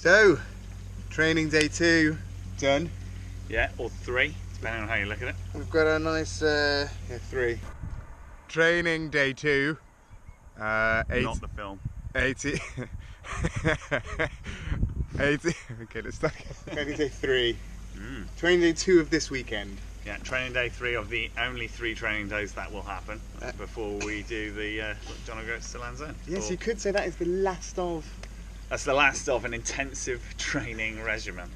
So, training day 2 done. Yeah, or 3, depending on how you look at it. We've got a nice 3. Training day 2. Not the film. 80. 80. Okay, let's start. Training day 3. Training day 2 of this weekend. Yeah, training day 3 of the only 3 training days that will happen before we do the John O'Groats to Land's End. Yes, you could say that is the last of. That's the last of an intensive training regimen.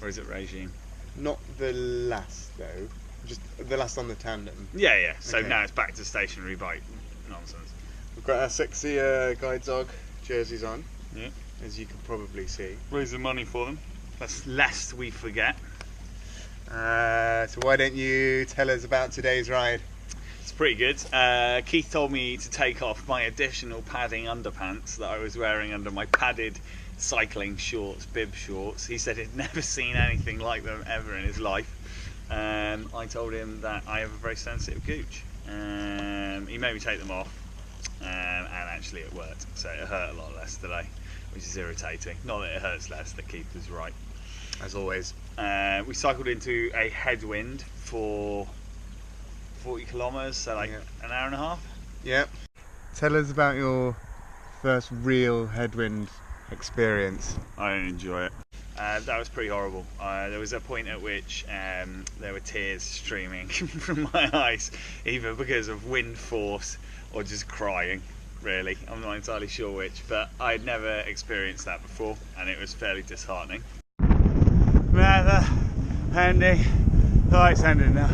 Or is it regime? Not the last though, just the last on the tandem. Yeah. So Okay. now it's back to stationary bike nonsense. We've got our sexy guide dog jerseys on, Yeah. as you can probably see. Raising money for them. That's lest we forget. So why don't you tell us about today's ride? It's pretty good. Keith told me to take off my additional padding underpants that I was wearing under my padded cycling shorts, bib shorts. He said he'd never seen anything like them ever in his life. I told him that I have a very sensitive gooch. He made me take them off, and actually it worked. So it hurt a lot less today, which is irritating. Not that it hurts less, that Keith was right. As always. We cycled into a headwind for 40 kilometres, so like an hour and a half. Yep. Tell us about your first real headwind experience. I didn't enjoy it. That was pretty horrible. There was a point at which there were tears streaming from my eyes, either because of wind force or just crying, really. I'm not entirely sure which, but I'd never experienced that before, and it was fairly disheartening. Weather pending. The light's ended now.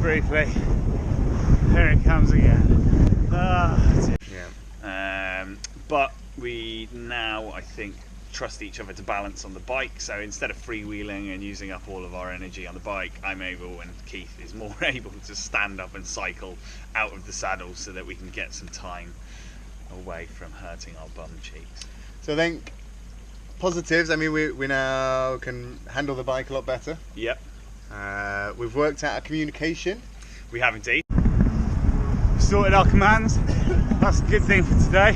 Briefly. Here it comes again. But we now, I think, trust each other to balance on the bike. So instead of freewheeling and using up all of our energy on the bike, I'm able, and Keith is more able, to stand up and cycle out of the saddle so that we can get some time away from hurting our bum cheeks. So I think positives, I mean we now can handle the bike a lot better. Yep. We've worked out our communication. We have indeed. We've sorted our commands. That's a good thing for today.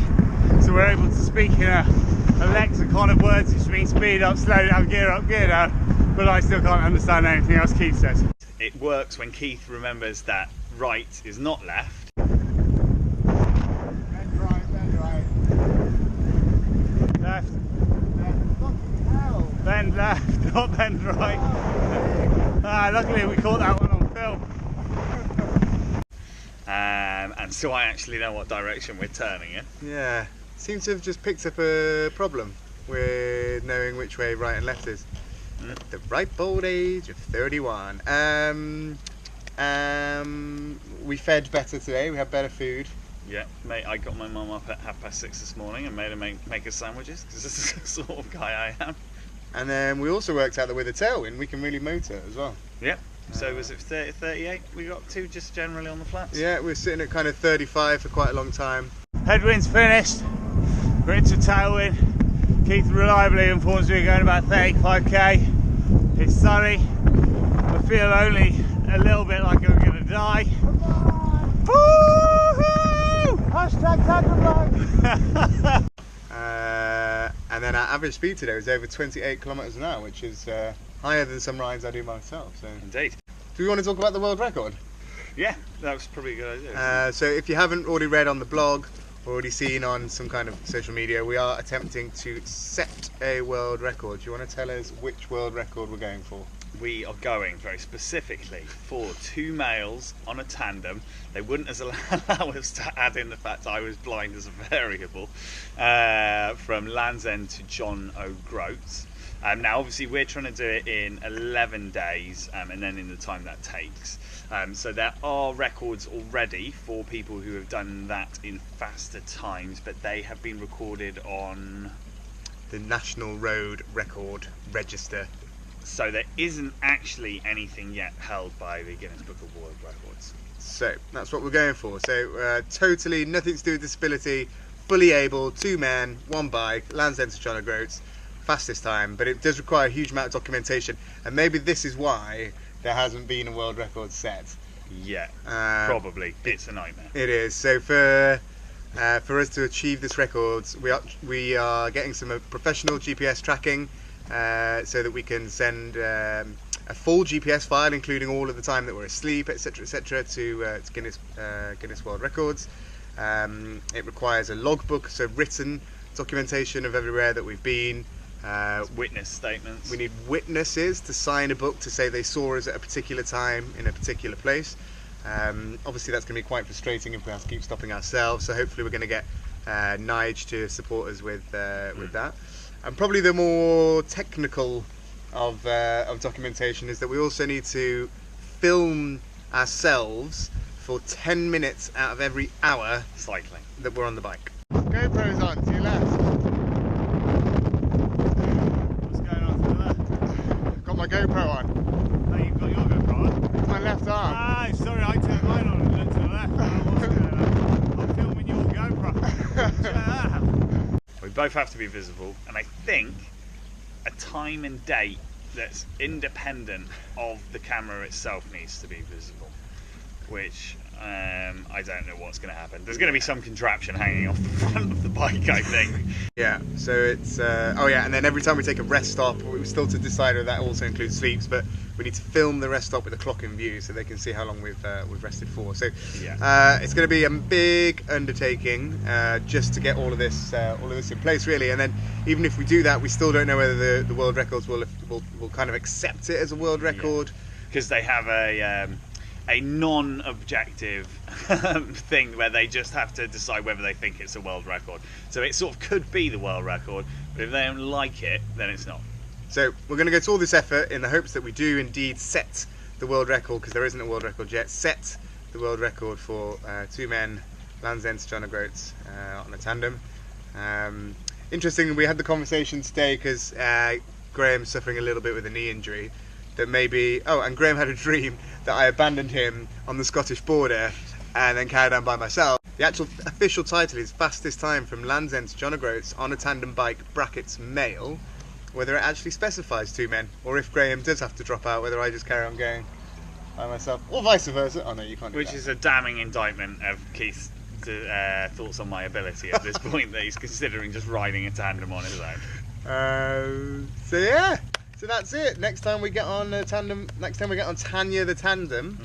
So we're able to speak in a lexicon of words which means speed up, slow down, gear up, gear down. But I still can't understand anything else Keith says. It works when Keith remembers that right is not left. Bend right, bend right. Left. Fucking hell. Bend left, not bend right. Luckily we caught that one on film. And so I actually know what direction we're turning in. Yeah. Seems to have just picked up a problem with knowing which way right and left is. At the ripe old age of 31. We fed better today, we had better food. Yeah, mate, I got my mum up at 6:30 this morning and made her make us sandwiches, because this is the sort of guy I am. And then we also worked out that with a tailwind we can really motor as well. Yep. So was it 30, 38 we got up to, just generally on the flats? Yeah, we're sitting at kind of 35 for quite a long time. Headwind's finished, we're into tailwind. Keith reliably informs me we're going about 35k. It's sunny, I feel only a little bit like I'm going to die. Woohoo! Hashtag tag And then our average speed today was over 28 kilometers an hour, which is higher than some rides I do myself. So, Indeed. do we want to talk about the world record? Yeah, that was probably a good idea. So if you haven't already read on the blog or already seen on some kind of social media, we are attempting to set a world record. Do you want to tell us which world record we're going for? We are going very specifically for 2 males on a tandem. They wouldn't allow us to add in the fact I was blind as a variable, from Land's End to John O'Groats. Now obviously we're trying to do it in 11 days and then in the time that takes. So there are records already for people who have done that in faster times, but they have been recorded on the National Road Record Register. So there isn't actually anything yet held by the Guinness Book of World Records. So that's what we're going for. So totally nothing to do with disability, fully able, 2 men, 1 bike, Land's End to John O'Groats, fastest time, but it does require a huge amount of documentation, and maybe this is why there hasn't been a world record set. Yeah, probably. It's a nightmare. It is. So for for us to achieve this record, we are getting some professional GPS tracking so that we can send a full GPS file, including all of the time that we're asleep, etc., to Guinness World Records. It requires a logbook, so written documentation of everywhere that we've been. Witness statements. We need witnesses to sign a book to say they saw us at a particular time in a particular place. Obviously that's going to be quite frustrating if we have to keep stopping ourselves, so hopefully we're going to get Nige to support us with that. And probably the more technical of documentation is that we also need to film ourselves for 10 minutes out of every hour Cycling. that we're on the bike. GoPro's on to your left. What's going on to the left? Got my GoPro on. Oh, you've got your GoPro on? It's my left arm. Ah, sorry, I turned mine on and looked to the left. I'm filming your GoPro. We both have to be visible, and I think a time and date that's independent of the camera itself needs to be visible, which I don't know what's going to happen. There's going to be some contraption hanging off the front of the bike, I think. Yeah, so it's oh yeah, and then every time we take a rest stop, we're still to decide whether that also includes sleeps, but we need to film the rest stop with a clock in view so they can see how long we've rested for. So yeah. It's going to be a big undertaking just to get all of this in place, really. And then even if we do that, we still don't know whether the world records will kind of accept it as a world record, because they have a non-objective thing where they just have to decide whether they think it's a world record. So it sort of could be the world record, but if they don't like it, then it's not. So we're going to go to all this effort in the hopes that we do indeed set the world record, because there isn't a world record yet, set the world record for two men, Land's End to John O'Groats on a tandem. Interesting, we had the conversation today because Graham's suffering a little bit with a knee injury. That maybe, and Graham had a dream that I abandoned him on the Scottish border and then carried on by myself. The actual official title is fastest time from Land's End to John O'Groats on a tandem bike, brackets male, whether it actually specifies two men, or if Graham does have to drop out, whether I just carry on going by myself, or vice versa. Oh no, you can't do Which that. is a damning indictment of Keith's thoughts on my ability at this point, that he's considering just riding a tandem on his own. So yeah. So that's it. Next time we get on tandem, Tanya the tandem,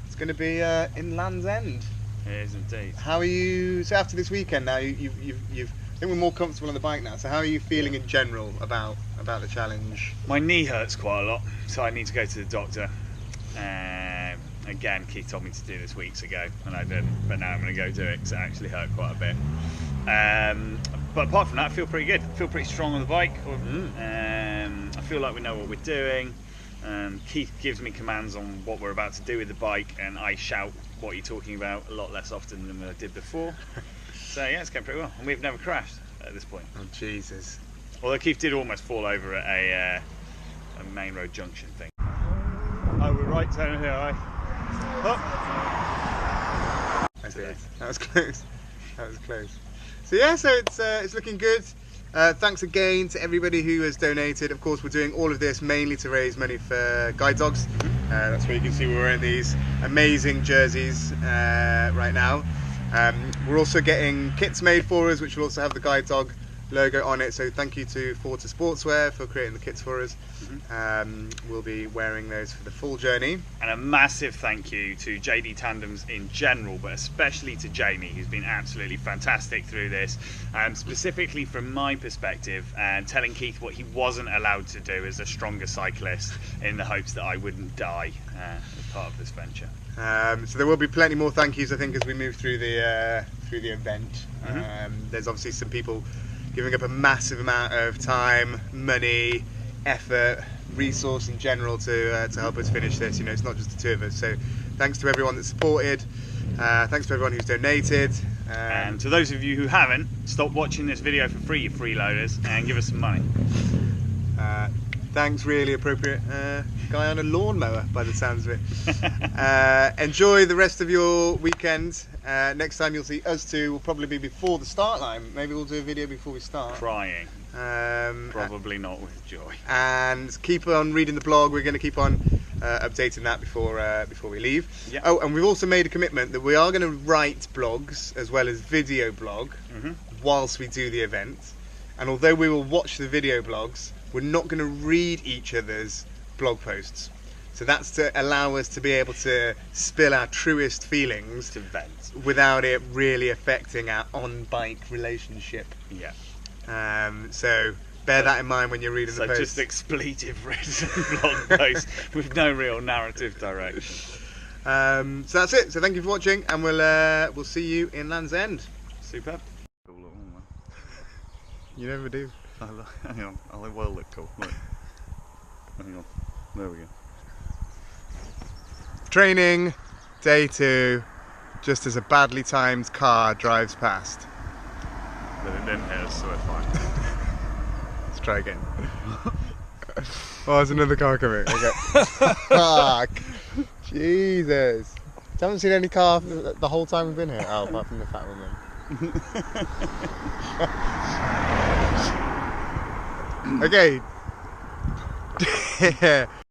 it's going to be in Land's End. It is indeed. How are you? So after this weekend, now you've I think we're more comfortable on the bike now. So how are you feeling in general about the challenge? My knee hurts quite a lot, so I need to go to the doctor. Again, Keith told me to do this weeks ago, and I didn't. But now I'm going to go do it because it actually hurt quite a bit. But apart from that, I feel pretty good. I feel pretty strong on the bike. I feel like we know what we're doing. Keith gives me commands on what we're about to do with the bike, and I shout what you're talking about a lot less often than I did before. So yeah, it's going pretty well, and we've never crashed at this point. Oh Jesus! Although Keith did almost fall over at a main road junction thing. Oh, we're right down here, eh? Oh. I did. That was close. That was close. So yeah, so it's looking good. Thanks again to everybody who has donated. Of course, we're doing all of this mainly to raise money for guide dogs. That's where you can see we're wearing these amazing jerseys right now. We're also getting kits made for us, which will also have the guide dog logo on it. So thank you to Forza Sportswear for creating the kits for us. We'll be wearing those for the full journey. And a massive thank you to JD Tandems in general, but especially to Jamie, who's been absolutely fantastic through this. Specifically from my perspective, and telling Keith what he wasn't allowed to do as a stronger cyclist, in the hopes that I wouldn't die as part of this venture. So there will be plenty more thank yous, I think, as we move through the event. There's obviously some people giving up a massive amount of time, money, effort, resource in general to help us finish this. You know, it's not just the two of us. So thanks to everyone that supported. Thanks to everyone who's donated. And to those of you who haven't, stop watching this video for free, you freeloaders, and give us some money. Thanks, really appropriate guy on a lawnmower by the sounds of it. Enjoy the rest of your weekend. Next time you'll see us two will probably be before the start line. Maybe we'll do a video before we start. Crying. Probably not with joy. And keep on reading the blog. We're going to keep on updating that before we leave. Yeah. Oh, and we've also made a commitment that we are going to write blogs as well as video blog whilst we do the event. And although we will watch the video blogs, we're not going to read each other's blog posts. So that's to allow us to be able to spill our truest feelings To vent. without it really affecting our on-bike relationship. Yeah. So bear that in mind when you're reading So the post. just expletive written blog posts with no real narrative direction. So that's it. So thank you for watching, and we'll see you in Land's End. Superb. You never do. Hang on, it will look cool. Look. Hang on. There we go. Training, day 2, just as a badly timed car drives past. But it didn't hit us, so we're fine. Let's try again. Oh, there's another car coming. Okay. Fuck. Jesus. You haven't seen any car the whole time we've been here? Oh, apart from the fat woman. Okay.